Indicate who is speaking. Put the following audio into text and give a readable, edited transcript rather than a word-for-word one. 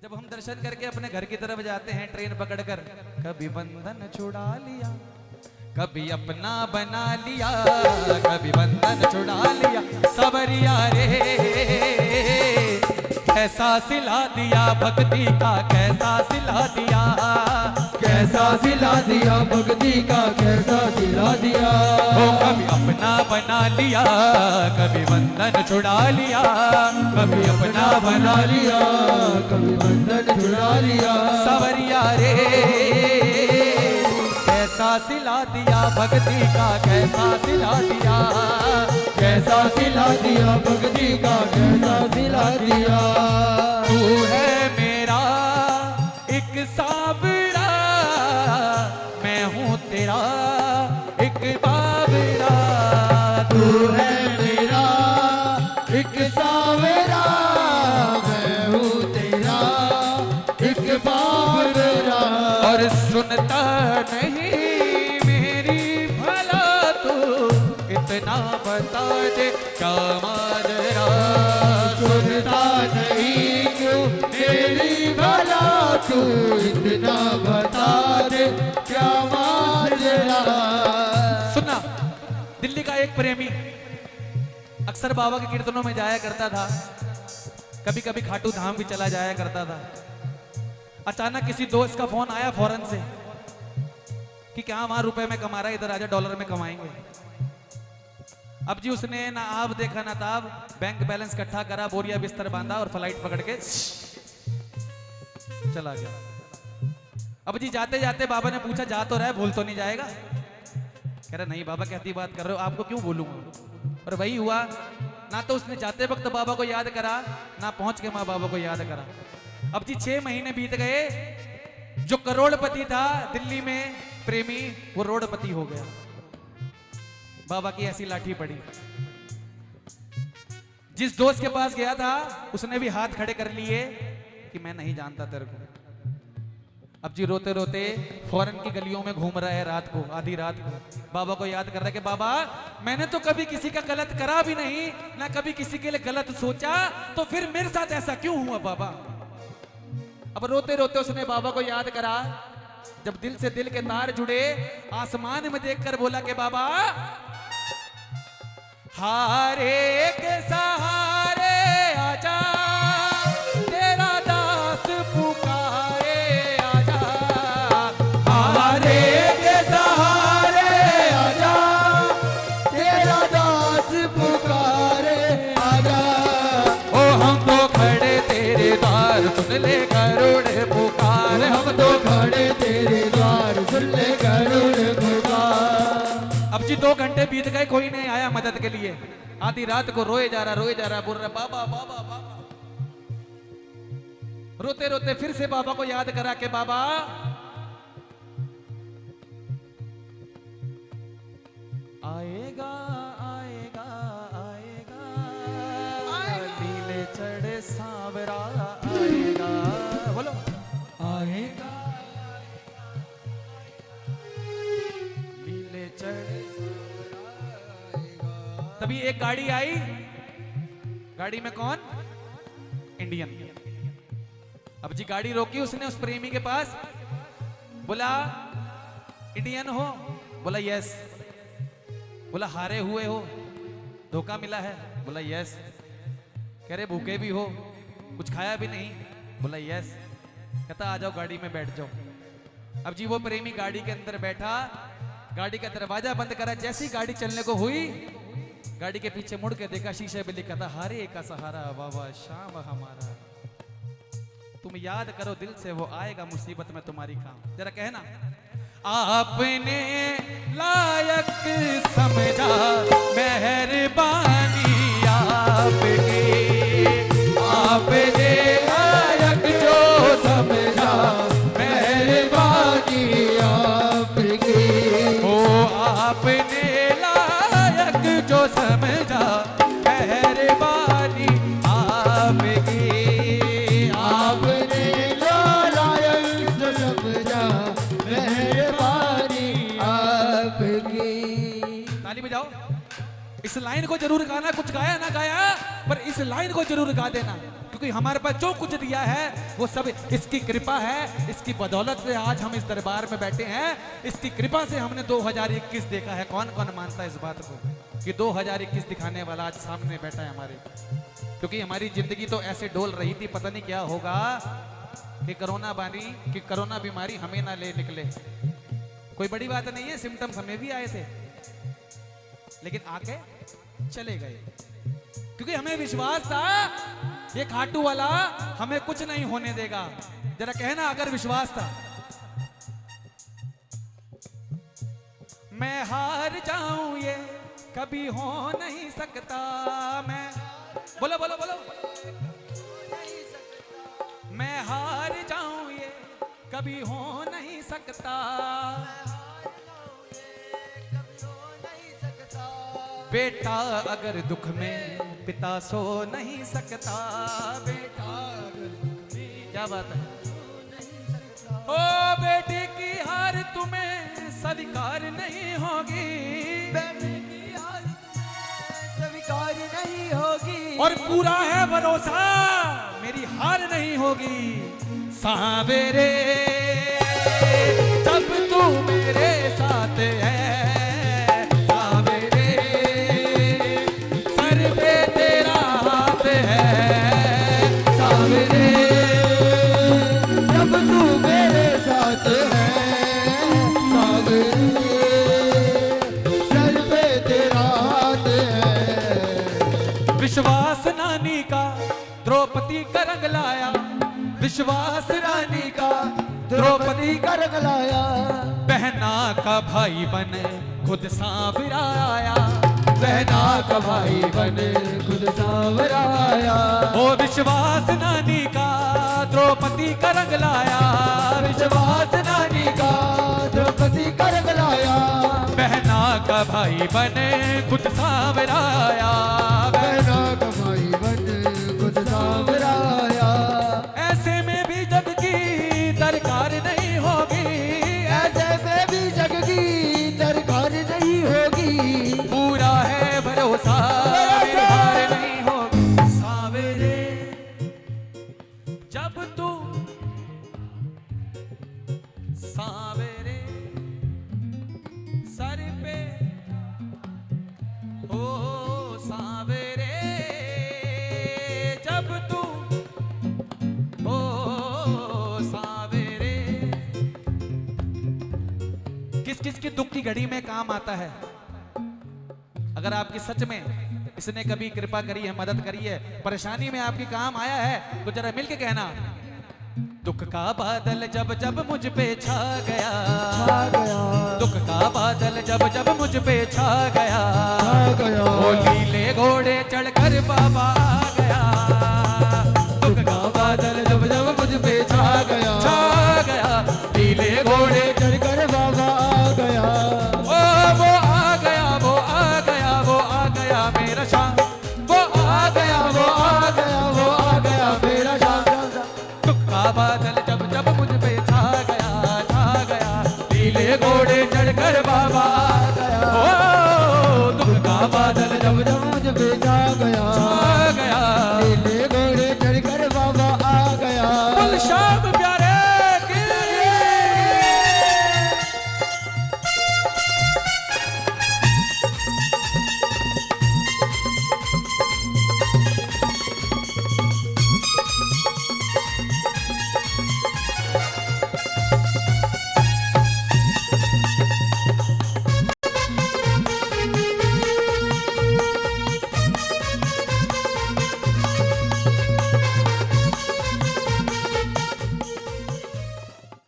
Speaker 1: जब हम दर्शन करके अपने घर की तरफ जाते हैं ट्रेन पकड़कर, कभी बंधन छुड़ा लिया, कभी अपना बना लिया, कभी बंधन छुड़ा लिया, सबरिया रे कैसा सिला दिया भक्ति का, कैसा सिला दिया,
Speaker 2: कैसा सिला दिया भक्ति का, कैसा सिला दिया।
Speaker 1: ओ कभी अपना बना लिया, कभी बंधन छुड़ा लिया, कभी अपना बना लिया,
Speaker 2: कभी बंधन छुड़ा लिया,
Speaker 1: सवरिया रे कैसा सिला दिया भक्ति का, कैसा सिला दिया,
Speaker 2: कैसा सिला दिया भक्ति का, कैसा सिला दिया।
Speaker 1: तू है मेरा एक सावरा, मैं हूँ तेरा एक बाबरा,
Speaker 2: तू है मेरा एक सावरा, मैं हूँ तेरा एक बाबरा।
Speaker 1: और सुनता नहीं मेरी भला तू, इतना बता दे क्या माजरा,
Speaker 2: सुनता नहीं क्यों मेरी भला तू, इतना बता दे क्या माजरा।
Speaker 1: सुनना, दिल्ली का एक प्रेमी अक्सर बाबा के कीर्तनों में जाया करता था, कभी कभी खाटू धाम भी चला जाया करता था। अचानक किसी दोस्त का फोन आया फौरन से कि क्या वहां रुपए में कमा रहा है, इधर आजा डॉलर में कमाएंगे। अब जी उसने ना आप देखा ना ताब, बैंक बैलेंस इकट्ठा करा, बोरिया बिस्तर बांधा और फ्लाइट पकड़ के चला गया। अब जी जाते जाते बाबा ने पूछा जा तो रहा है, भूल तो नहीं जाएगा? कह रहा नहीं बाबा, कहती बात कर रहे हो, आपको क्यों भूलूंगा। और वही हुआ, ना तो उसने जाते वक्त बाबा को याद करा, ना पहुंच के माँ बाबा को याद करा। अब जी 6 महीने बीत गए, जो करोड़पति था दिल्ली में प्रेमी, वो रोडपति हो गया। बाबा की ऐसी लाठी पड़ी। जिस दोस्त के पास गया था उसने भी हाथ खड़े कर लिए कि मैं नहीं जानता तेरे को। अब जी रोते रोते फॉरेन की गलियों में घूम रहा है रात को, आधी रात को, बाबा को याद कर रहा है कि बाबा मैंने तो कभी किसी का गलत करा भी नहीं, ना कभी किसी के लिए गलत सोचा, तो फिर मेरे साथ ऐसा क्यों हुआ बाबा। अब रोते रोते उसने बाबा को याद करा। जब दिल से दिल के तार जुड़े, आसमान में देखकर बोला कि बाबा हारे के सहारे आजा, तेरा दास पुकारे आजा,
Speaker 2: हारे के सहारे आजा, तेरा दास पुकारे आजा।
Speaker 1: ओ हम तो खड़े तेरे द्वार, सुन ले करुण पुकार,
Speaker 2: हम तो खड़े तेरे द्वार, सुन ले करुण पुकार।
Speaker 1: अब जी 2 घंटे बीत गए, कोई नहीं आया मदद के लिए। आधी रात को रोए जा रहा, बोल रहा बाबा बाबा बाबा। रोते रोते फिर से बाबा को याद करा कि बाबा आएगा आएगा आएगा, नीले चढ़े सांवरा आएगा, बोलो
Speaker 2: आएगा
Speaker 1: नीले चढ़े। तभी एक गाड़ी आई, गाड़ी में कौन? इंडियन। अब जी गाड़ी रोकी उसने उस प्रेमी के पास, बोला इंडियन हो? बोला यस। बोला हारे हुए हो, धोखा मिला है? बोला यस। कह रहे भूखे भी हो, कुछ खाया भी नहीं? बोला यस। कहता आ जाओ गाड़ी में बैठ जाओ। अब जी वो प्रेमी गाड़ी के अंदर बैठा, गाड़ी का दरवाजा बंद करा, जैसी गाड़ी चलने को हुई, गाड़ी के पीछे मुड़ के देखा, शीशे पे लिखा था हारे का सहारा बाबा शाम हमारा। तुम याद करो दिल से, वो आएगा मुसीबत में तुम्हारी काम। जरा कहना, आपने लायक समझा मेहरबानी आपकी, आपने लायक जो समझा
Speaker 2: मेहरबानी आपकी।
Speaker 1: ओ आपने लायक जो समझा मेहरबानी आपकी,
Speaker 2: आपने लायक जो समझा मेहरबानी आपकी।
Speaker 1: ताली बजाओ। इस लाइन को जरूर गाना, कुछ गाया ना गाया पर इस लाइन को जरूर गा देना। क्योंकि हमारे पास जो कुछ दिया है वो सब इसकी कृपा है। इसकी बदौलत से आज हम इस दरबार में बैठे हैं। इसकी कृपा से हमने 2021 देखा है। कौन कौन मानता है इस बात को कि 2021 दिखाने वाला आज सामने बैठा है हमारे? क्योंकि हमारी जिंदगी तो ऐसे डोल रही थी, पता नहीं क्या होगा कि कोरोना बीमारी हमें ना ले निकले। कोई बड़ी बात नहीं है, सिम्टम्स हमें भी आए थे लेकिन आके चले गए, क्योंकि हमें विश्वास था ये खाटू वाला हमें कुछ नहीं होने देगा। जरा कहना अगर विश्वास था। मैं हार जाऊं ये कभी हो नहीं सकता। मैं बोलो बोलो बोलो। मैं हार जाऊं ये कभी हो नहीं सकता। बेटा अगर दुख में पिता सो नहीं सकता। बेटा अगर दुख में, क्या बात है, ओ बेटे की हार तुम्हें स्वीकार नहीं होगी।
Speaker 2: बेटे की हार स्वीकार नहीं होगी।
Speaker 1: और पूरा है भरोसा मेरी हार नहीं होगी। सावेरे जब तू मेरे साथ है, विश्वास नानी का द्रौपदी का रंग लाया। विश्वास रानी का द्रौपदी का रंग लाया। बहना का भाई बने खुद सांवरा आया। बहना का भाई बने खुद सांवरा आया। ओ विश्वास नानी का द्रौपदी का रंग लाया। विश्वास नानी का द्रौपदी का रंग लाया। बहना का भाई बने खुद सांवरा आया।
Speaker 2: बहना का भाई बने खुद सांवरा आया।
Speaker 1: ऐसे में भी जग की दरकार नहीं होगी।
Speaker 2: ऐसे में भी जग की दरकार नहीं होगी।
Speaker 1: पूरा है भरोसा मेरी हार नहीं होगी। सावेरे जब तू सावेरे सर पे हो। सावेरे जब तू हो। सावेरे किस किस की दुख की घड़ी में काम आता है। अगर आपकी सच में इसने कभी कृपा करी है, मदद करी है, परेशानी में आपके काम आया है तो जरा मिलके कहना। दुख का बादल जब जब मुझ पे छा गया। दुख का बादल जब जब मुझ पे छा गया। वो नीले घोड़े चढ़कर बाबा आ गया। दुख का बादल जब जब मुझ पे छा गया। छा गया नीले घोड़े
Speaker 2: चढ़कर बाबा आ गया।
Speaker 1: ओ वो आ गया वो आ गया वो आ गया मेरा शाम। वो आ गया वो आ गया वो आ गया मेरा शाम। दुख का बादल